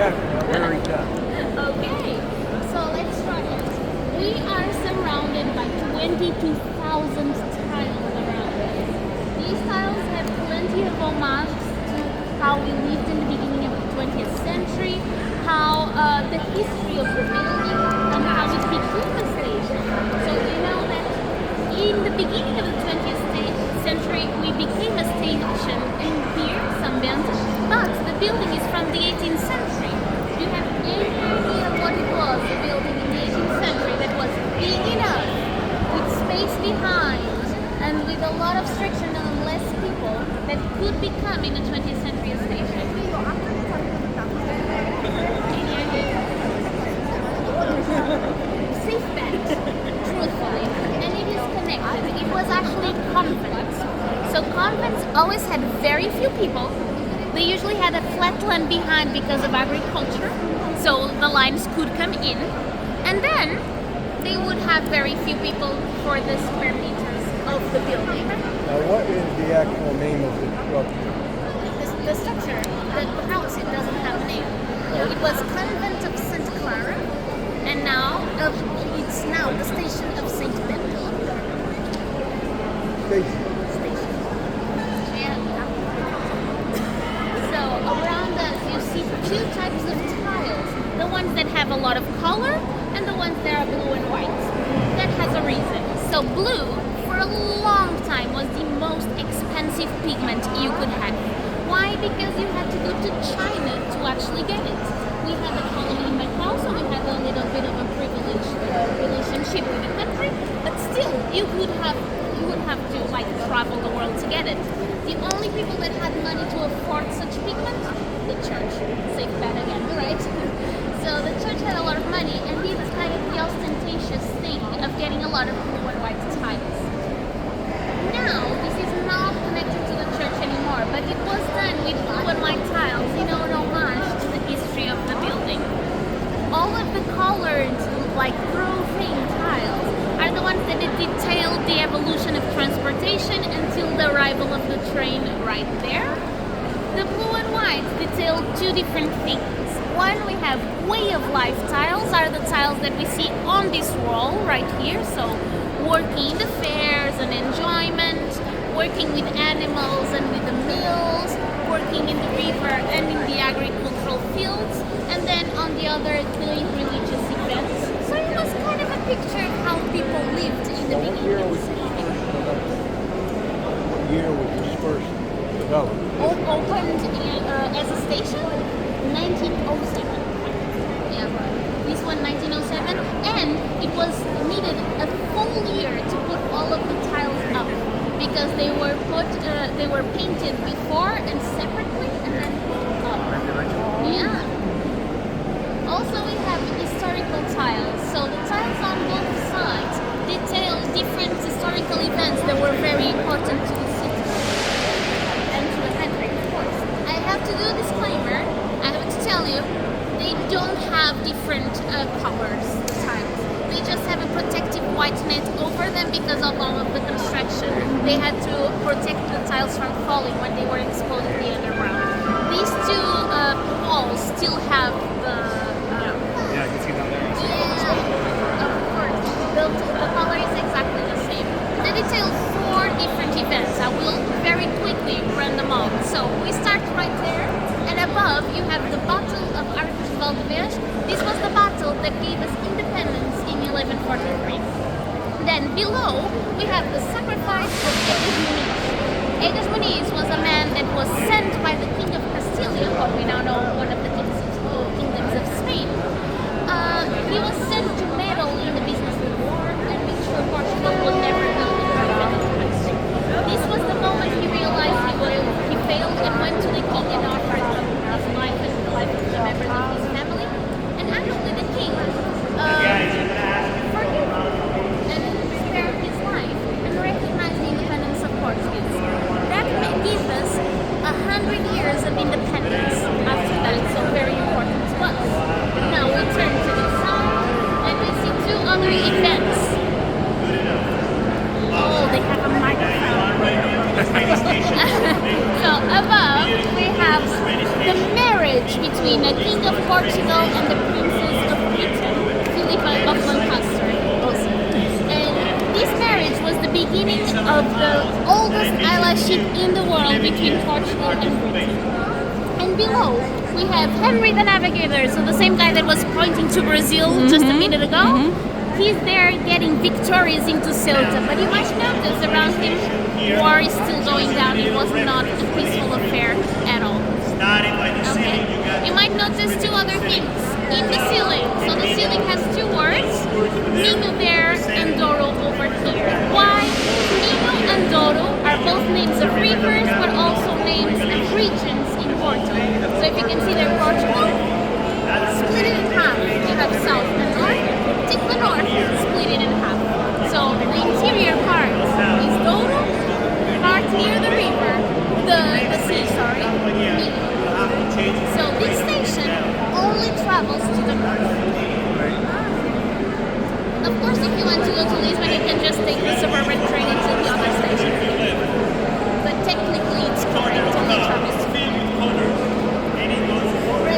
Very tough. Okay, so let's try it. We are surrounded by 22,000 tiles around us. These tiles have plenty of homages to how we lived in the beginning of the 20th century, how the history of the building, and how it became a station. So we know that in the beginning of the 20th century, we became a station in here, Sambento, but the building is from the 18th century. Do you have any idea what it was, a building in the 18th century that was big enough, with space behind, and with a lot of structure and less people, that could become in the 20th century a station? Any idea? Safe bet, truthfully. And it is connected. It was actually convents. So convents always had very few people. They usually had a flat land behind because of agriculture, so the lines could come in. And then they would have very few people for the square meters of the building. Now, what is the actual name of the structure? The structure, the house, it doesn't have a name. It was Convent of St. Clara, and now it's now the station of St. Bento. Station. Yeah. So around us you see two types of tiles. The ones that have a lot of color and the ones that are blue and white. That has a reason. So blue, for a long time, was the most expensive pigment you could have. Why? Because you had to go to China to actually get it. We had a colony in Macau, so we had a little bit of a privileged relationship with the country, but still, you would have to like travel the world to get it. The only people that had money to afford such pigment, the church. Safe bet again, right? So the church had a lot of money, and did kind of the ostentatious thing of getting a lot of blue and white tiles. Now, this is not connected to the church anymore, but it was done with blue and white tiles, in homage to the history of the building. All of the colored, like roofing tiles, are the ones that detail the evolution of transportation until the arrival of the train right there. The blue and white detail two different things. One, we have way of life tiles, are the tiles that we see on this wall right here. So working in the fairs and enjoyment, working with animals and with the mills, working in the river and in the agricultural fields, and then on the other doing religious events. So it was kind of a picture of how people lived in the beginning of the city. What year was this first developed? Opened as a station, 1907. Yeah, this one 1907, and it was needed a full year to put all of the tiles up because they were painted before and separately, and then put up. Yeah. Also, we have historical tiles. So the tiles on both sides detail different historical events that were very important to the city and to the country, of course. I have to do a disclaimer. I have to tell you, they don't have different colors, the tiles. They just have a protective white net over them because of all of the construction. They had to protect the tiles from falling when they were exposed in the underground. These two walls still have the... Yeah, I can see down there. Yeah, of course. The color is exactly the same. They detail 4 different events. I will very quickly run them all. So we start right there, and above you have the Battle of Arcos Valdevez. This was the battle that gave us independence in 1143. Then below we have the sacrifice of Egas Muniz. Egas Muniz was a man that was sent by the King of Castile, what we now know one of the kingdoms of Spain. He was sent to meddle in the business of war and make sure Portugal would never build a permanent country. This was the moment he realized he failed and went to the king and offered him his life and the life of the members of his family. And actually the king forgave him and spared his life and recognized the independence of Portuguese. That gives us 100 marriage between a king of Portugal and the princess of Britain, Philip of Lancaster. And this marriage was the beginning of the oldest allyship in the world between Portugal and Britain. And below, we have Henry the Navigator, so the same guy that was pointing to Brazil just a minute ago. He's there getting victorious into Ceuta, but you might notice around him, war is still going down. It was not a peaceful affair at all. Okay. You might notice two other things in the ceiling. So the ceiling has two words, Minho there and Douro over here. Why? Minho and Douro are both names of rivers, but also names of regions in Portugal. So if you can see there, Portugal, split it in half. You have south and north. Take the north, split it in half. So the interior part is Douro, part near the river, the sea, sorry, Minho. So this station only travels to the north. Of course, if you want to go to Lisbon,